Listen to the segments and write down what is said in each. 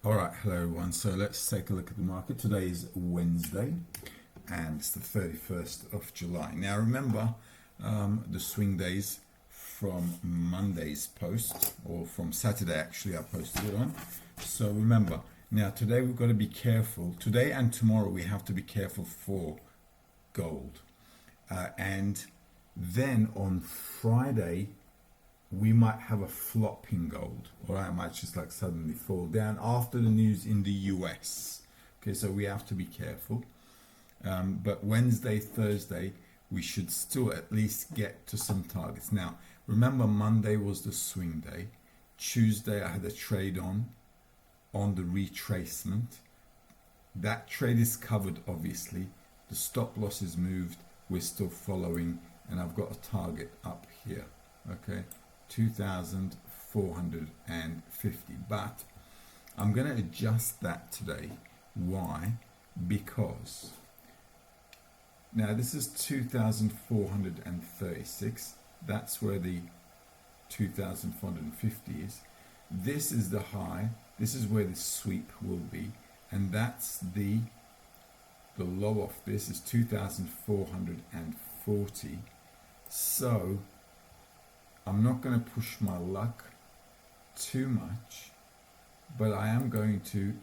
All right, hello everyone. So let's take a look at the market. Today is Wednesday and it's the 31st of July. Now remember the swing days from Monday's post, or from Saturday actually I posted it on. So remember, now today we've got to be careful. Today and tomorrow we have to be careful for gold. And then on Friday we might have a flop in gold, or it might just like suddenly fall down after the news in the US. Okay, so we have to be careful. But Wednesday, Thursday, we should still at least get to some targets. Now, remember Monday was the swing day. Tuesday, I had a trade on the retracement. That trade is covered, obviously. The stop loss is moved. We're still following, and I've got a target up here. Okay. 2,450, but I'm going to adjust that today. Why? Because now this is 2,436. That's where the 2,450 is. This is the high. This is where the sweep will be, and that's the low of this is 2,440. So I'm not going to push my luck too much, but I am going to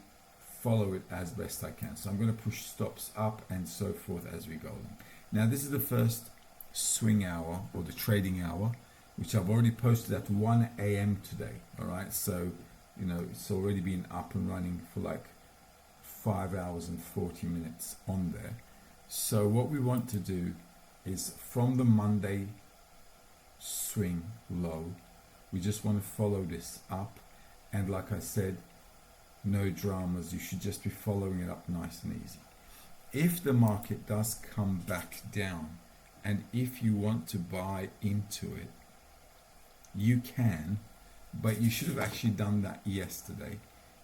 follow it as best I can. So I'm going to push stops up and so forth as we go along. Now this is the first swing hour, or the trading hour, which I've already posted at 1 a.m. today. All right, so you know it's already been up and running for like 5 hours and 40 minutes on there. So what we want to do is from the Monday swing low, we just want to follow this up, and like I said, no dramas. You should just be following it up nice and easy. If the market does come back down, and if you want to buy into it, you can, but you should have actually done that yesterday.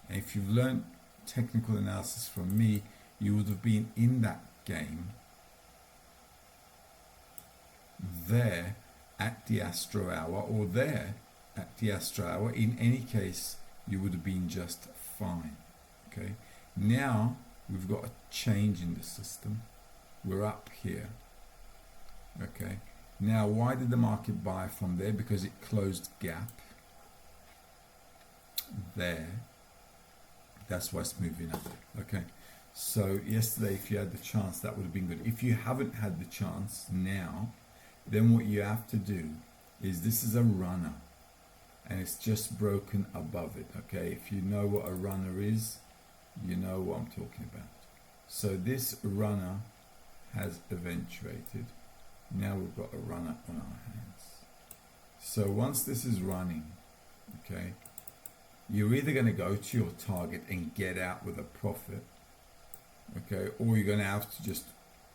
And if you've learned technical analysis from me, you would have been in that game there at the Astro Hour, or there at the Astro Hour. In any case, you would have been just fine. Okay, now we've got a change in the system. We're up here. Okay, now why did the market buy from there? Because it closed gap there. That's why it's moving up. Okay, so yesterday if you had the chance, that would have been good. If you haven't had the chance now, then what you have to do is, this is a runner and it's just broken above it. Okay, if you know what a runner is, you know what I'm talking about. So this runner has eventuated. Now we've got a runner on our hands. So once this is running, okay, you're either going to go to your target and get out with a profit, okay, or you're going to have to just,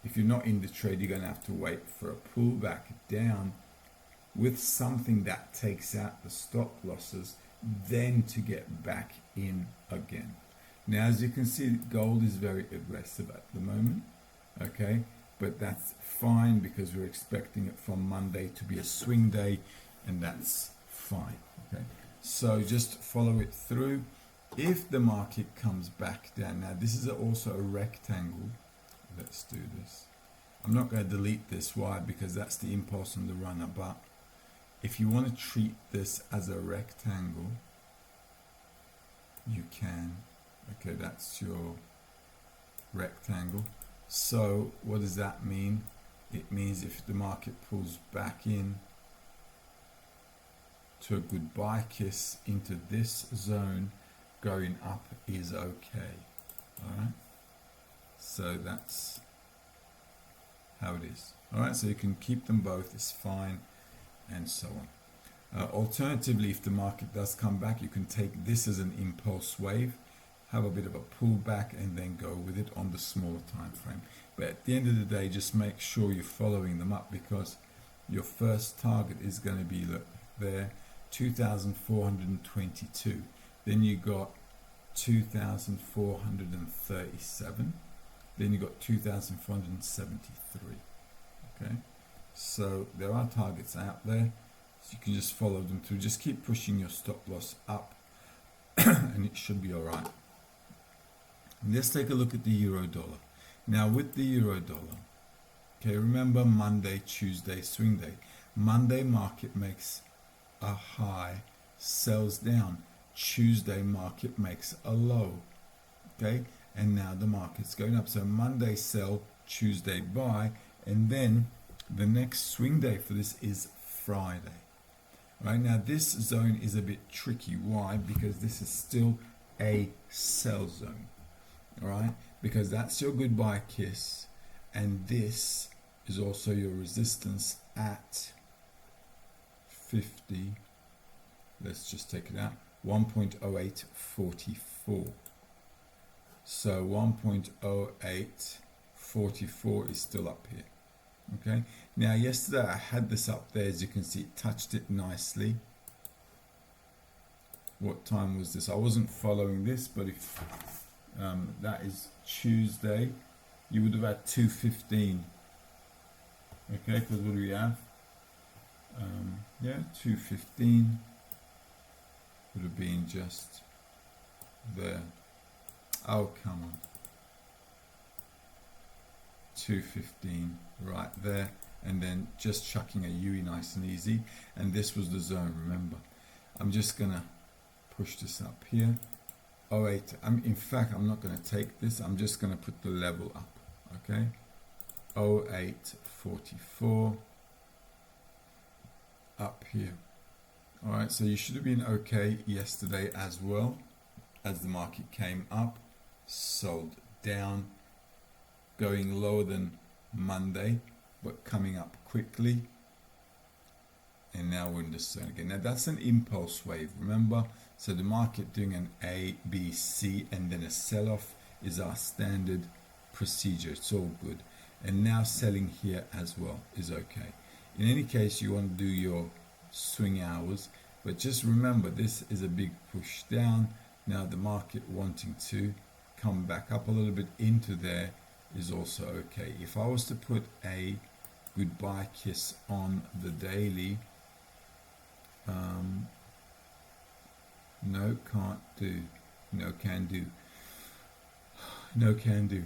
if you're not in the trade, you're going to have to wait for a pullback down with something that takes out the stop losses, then to get back in again. Now, as you can see, gold is very aggressive at the moment, okay, but that's fine because we're expecting it from Monday to be a swing day, and that's fine. Okay, so just follow it through. If the market comes back down, now this is also a rectangle. Let's do this. I'm not going to delete this. Why? Because that's the impulse on the runner. But if you want to treat this as a rectangle, you can. Okay, that's your rectangle. So what does that mean? It means if the market pulls back in to a goodbye kiss into this zone, going up is okay. All right, so that's how it is. All right, so you can keep them both, it's fine, and so on. Alternatively, if the market does come back, you can take this as an impulse wave, have a bit of a pullback, and then go with it on the smaller time frame. But at the end of the day, just make sure you're following them up, because your first target is going to be, look there, 2,422. Then you got 2,437. Then you got 2,473. Okay, so there are targets out there, so you can just follow them through. Just keep pushing your stop loss up and it should be all right. Let's take a look at the euro dollar. Now with the euro dollar, okay, remember Monday, Tuesday, swing day. Monday market makes a high, sells down. Tuesday market makes a low, okay, and now the market's going up. So Monday sell, Tuesday buy, and then the next swing day for this is Friday. Right now this zone is a bit tricky. Why? Because this is still a sell zone. All right, because that's your goodbye kiss, and this is also your resistance at 50. Let's just take it out. 1.0844. So 1.0844 is still up here. Okay. Now yesterday I had this up there, as you can see, it touched it nicely. What time was this? I wasn't following this, but if that is Tuesday, you would have had 2:15. Okay, because what do we have? Yeah, 2:15 would have been just there. Oh, come on. 2:15 right there, and then just chucking a UE nice and easy, and this was the zone. Remember, I'm just gonna push this up here. 08. In fact, I'm not going to take this. I'm just going to put the level up. Okay. 0844 up here. All right. So you should have been okay yesterday as well, as the market came up, sold down, going lower than Monday, but coming up quickly. And now we're in this zone again. Now that's an impulse wave, remember? So the market doing an A, B, C, and then a sell-off is our standard procedure. It's all good. And now selling here as well is okay. In any case, you want to do your swing hours, but just remember this is a big push down. Now the market wanting to come back up a little bit into there is also okay. If I was to put a goodbye kiss on the daily, no, can't do. No, can do. No, can do.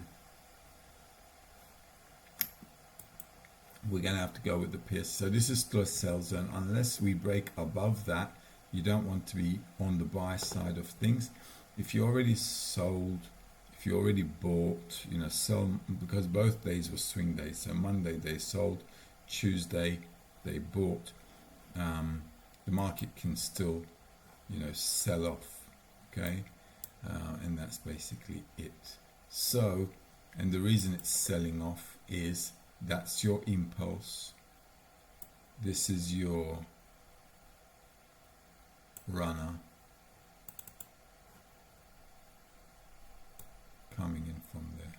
We're going to have to go with the pierce. So this is still a sell zone. Unless we break above that, you don't want to be on the buy side of things. If you already sold, if you already bought, sell, because both days were swing days. So Monday they sold, Tuesday they bought. The market can still, sell off, okay? And that's basically it. So, and the reason it's selling off is that's your impulse. This is your runner coming in from there.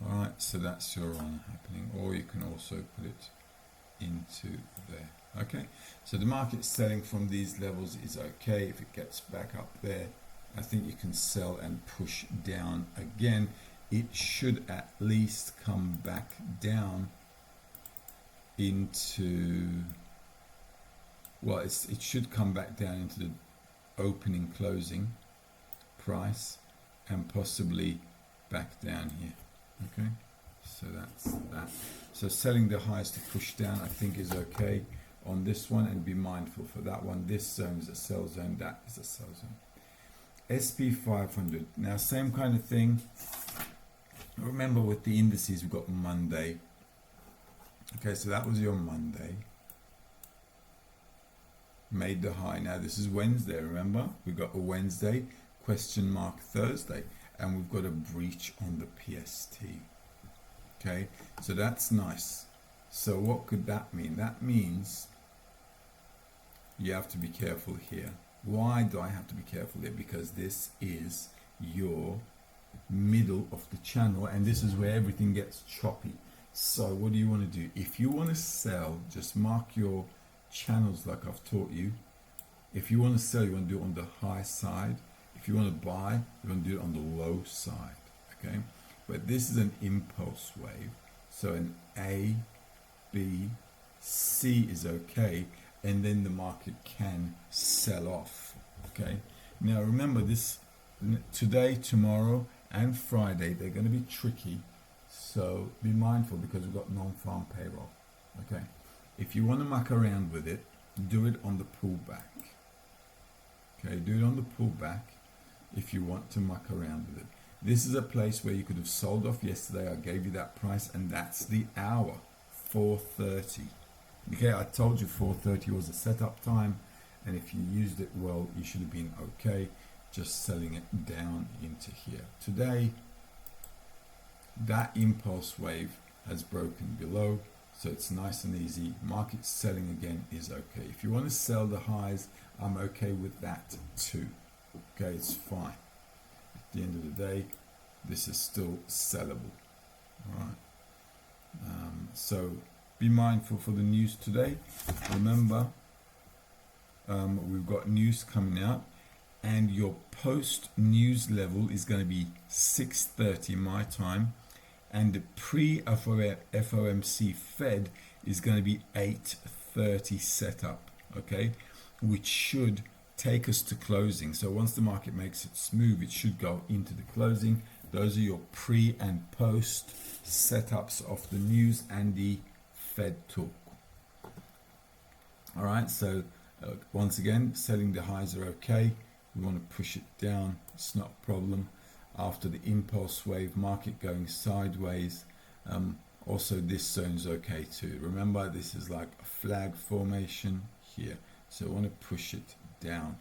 All right, so that's your runner happening, or you can also put it into there. Okay, so the market selling from these levels is okay. If it gets back up there, I think you can sell and push down again. It should at least come back down into, well, it should come back down into the opening closing price and possibly back down here. Okay, so that's that. So selling the highs to push down I think is okay on this one, and be mindful for that one. This zone is a sell zone, that is a sell zone. SP 500, now same kind of thing. Remember with the indices we've got Monday. Okay, so that was your Monday, made the high. Now this is Wednesday, remember we've got a Wednesday, question mark Thursday, and we've got a breach on the PST. Okay, so that's nice. So what could that mean? That means you have to be careful here. Why do I have to be careful here? Because this is your middle of the channel, and this is where everything gets choppy. So what do you want to do? If you want to sell, just mark your channels like I've taught you. If you want to sell, you want to do it on the high side. If you want to buy, you want to do it on the low side. Okay, but this is an impulse wave, so an A, B, C is okay, and then the market can sell off. Okay, now remember this, today, tomorrow, and Friday, they're going to be tricky. So be mindful because we've got non-farm payroll. Okay. If you want to muck around with it, do it on the pullback. Okay, do it on the pullback if you want to muck around with it. This is a place where you could have sold off yesterday. I gave you that price, and that's the hour, 4:30. Okay, I told you 4:30 was a setup time, and if you used it well, you should have been okay. Just selling it down into here. Today, that impulse wave has broken below, so it's nice and easy. Market selling again is okay. If you want to sell the highs, I'm okay with that too. Okay, it's fine. At the end of the day, this is still sellable. All right. So be mindful for the news today. Remember, we've got news coming out, and your post news level is going to be 6:30 my time, and the pre FOMC Fed is going to be 8:30 setup. Okay, which should take us to closing. So once the market makes its move, it should go into the closing. Those are your pre and post setups of the news and the Fed talk. All right, so once again, selling the highs are okay. We want to push it down, it's not a problem. After the impulse wave, market going sideways, also this zone's okay too. Remember, this is like a flag formation here, so I want to push it down.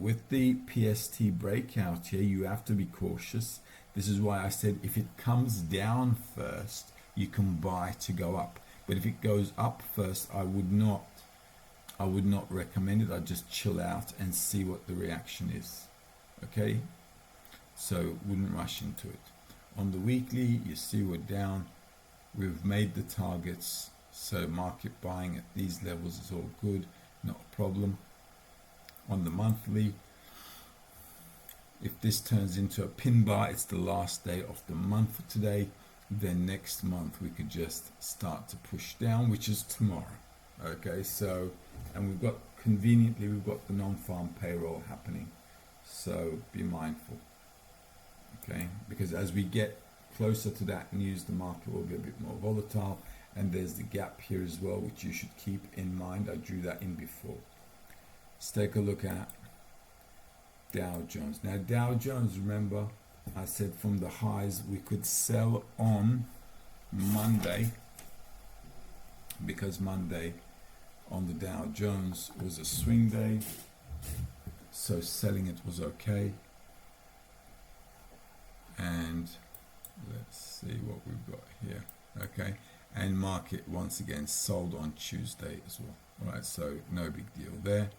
With the PST breakout here, you have to be cautious. This is why I said if it comes down first, you can buy to go up. But if it goes up first, I would not recommend it. I'd just chill out and see what the reaction is. Okay, so wouldn't rush into it. On the weekly, you see we're down. We've made the targets, so market buying at these levels is all good, not a problem. On the monthly, if this turns into a pin bar, it's the last day of the month today. Then next month we could just start to push down, which is tomorrow. Okay, so, and we've got the non-farm payroll happening, so be mindful. Okay, because as we get closer to that news, the market will be a bit more volatile, and there's the gap here as well, which you should keep in mind. I drew that in before. Let's take a look at Dow Jones. Now Dow Jones, remember I said from the highs we could sell on Monday, because Monday on the Dow Jones was a swing day, so selling it was okay. And let's see what we've got here. Okay, and market once again sold on Tuesday as well. All right, so no big deal there.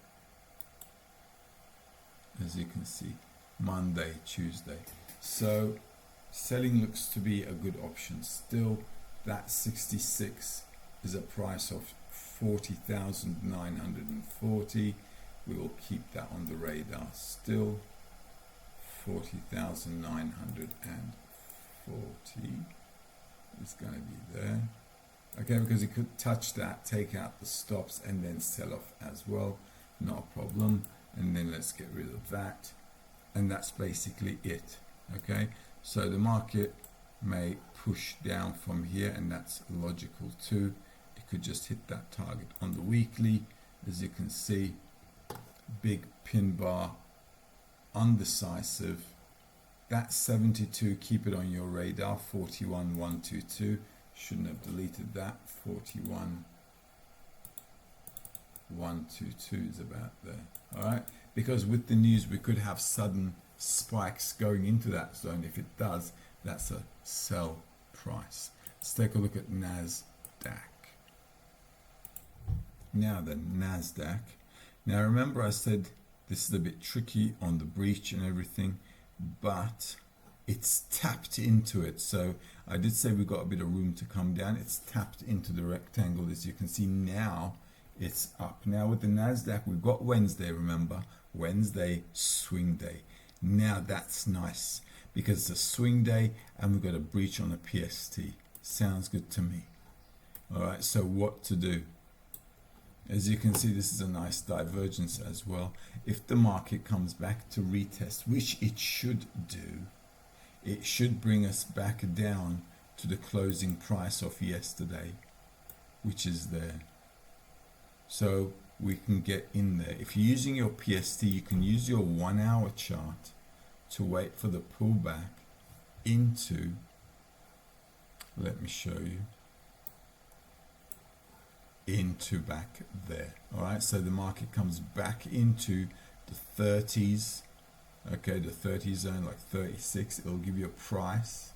As you can see, Monday, Tuesday. So selling looks to be a good option. Still, that 66 is a price of 40,940. We will keep that on the radar. Still 40,940 is going to be there. Okay, because it could touch that, take out the stops, and then sell off as well. Not a problem. And then let's get rid of that, and that's basically it. Okay, so the market may push down from here, and that's logical too. It could just hit that target. On the weekly, as you can see, big pin bar, undecisive. That's 72, keep it on your radar. 41,122, shouldn't have deleted that. 41,122 is about there. All right, because with the news we could have sudden spikes going into that zone. If it does, that's a sell price. Let's take a look at NASDAQ. Now the NASDAQ. Now remember I said this is a bit tricky on the breach and everything, but it's tapped into it. So I did say we've got a bit of room to come down. It's tapped into the rectangle, as you can see. Now it's up. Now with the NASDAQ, we've got Wednesday, remember, Wednesday swing day. Now that's nice because it's a swing day and we've got a breach on a PST. Sounds good to me. All right, so what to do? As you can see, this is a nice divergence as well. If the market comes back to retest, which it should do, it should bring us back down to the closing price of yesterday, which is there. So we can get in there. If you're using your PST, you can use your 1 hour chart to wait for the pullback into, let me show you, into back there. All right, so the market comes back into the 30s, okay, the 30 zone, like 36. It'll give you a price,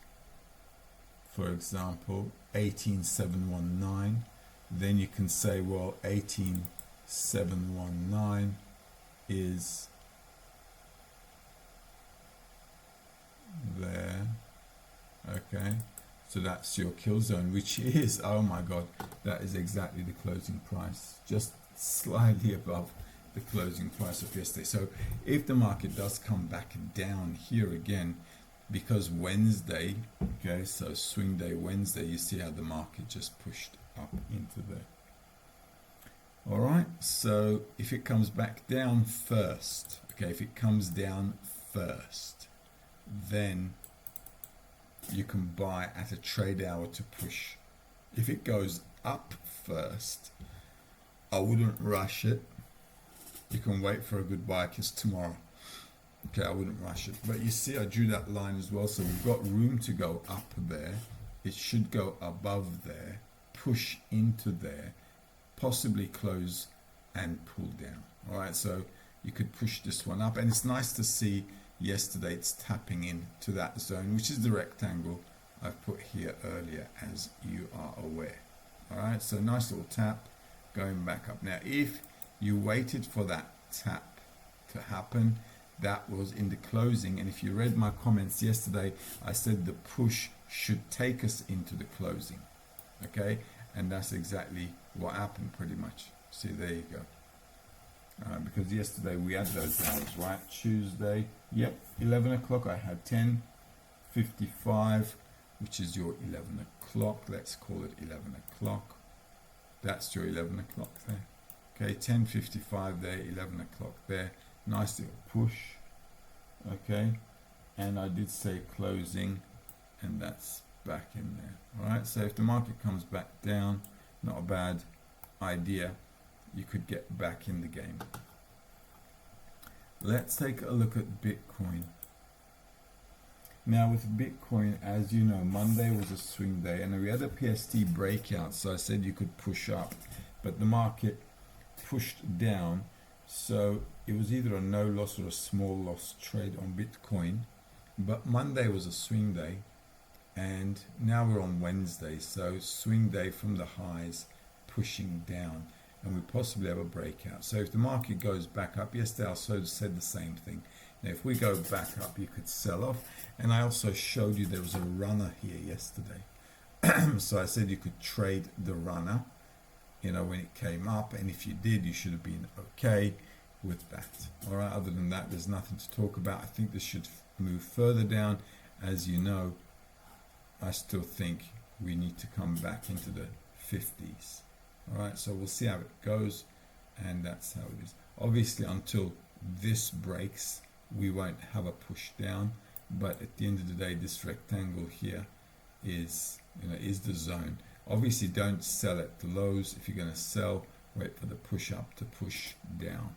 for example 18719. Then you can say, well, 18719 is there, okay, so that's your kill zone, which is, oh my god, that is exactly the closing price, just slightly above the closing price of yesterday. So if the market does come back down here again, because Wednesday, okay, so swing day Wednesday, you see how the market just pushed up into there. All right, so if it comes back down first, okay, if it comes down first, then you can buy at a trade hour to push. If it goes up first, I wouldn't rush it. You can wait for a good buy because tomorrow. Okay, I wouldn't rush it. But you see, I drew that line as well, so we've got room to go up there. It should go above there, push into there, possibly close and pull down. All right, so you could push this one up, and it's nice to see yesterday it's tapping into that zone, which is the rectangle I've put here earlier, as you are aware. All right, so nice little tap going back up. Now, if you waited for that tap to happen, that was in the closing, and if you read my comments yesterday, I said the push should take us into the closing, okay, and that's exactly what happened pretty much. See, there you go. Because yesterday we had those hours, right? Tuesday, yep, 11 o'clock, I had 10:55, which is your 11 o'clock. Let's call it 11 o'clock. That's your 11 o'clock there. Okay, 10:55 there, 11 o'clock there. Nice little push. Okay, and I did say closing, and that's back in there. All right, so if the market comes back down, not a bad idea. You could get back in the game. Let's take a look at Bitcoin. Now with Bitcoin, as you know, Monday was a swing day, and we had a PST breakout, so I said you could push up, but the market pushed down, so it was either a no loss or a small loss trade on Bitcoin. But Monday was a swing day, and now we're on Wednesday, so swing day from the highs, pushing down, and we possibly have a breakout. So if the market goes back up, yesterday I also said the same thing. Now if we go back up, you could sell off, and I also showed you there was a runner here yesterday. So I said you could trade the runner, you know, when it came up, and if you did, you should have been okay with that. All right, other than that, there's nothing to talk about. I think this should move further down. As you know, I still think we need to come back into the 50s. All right, so we'll see how it goes, and that's how it is. Obviously, until this breaks, we won't have a push down, but at the end of the day, this rectangle here is, you know, is the zone. Obviously, don't sell at the lows. If you're going to sell, wait for the push up to push down.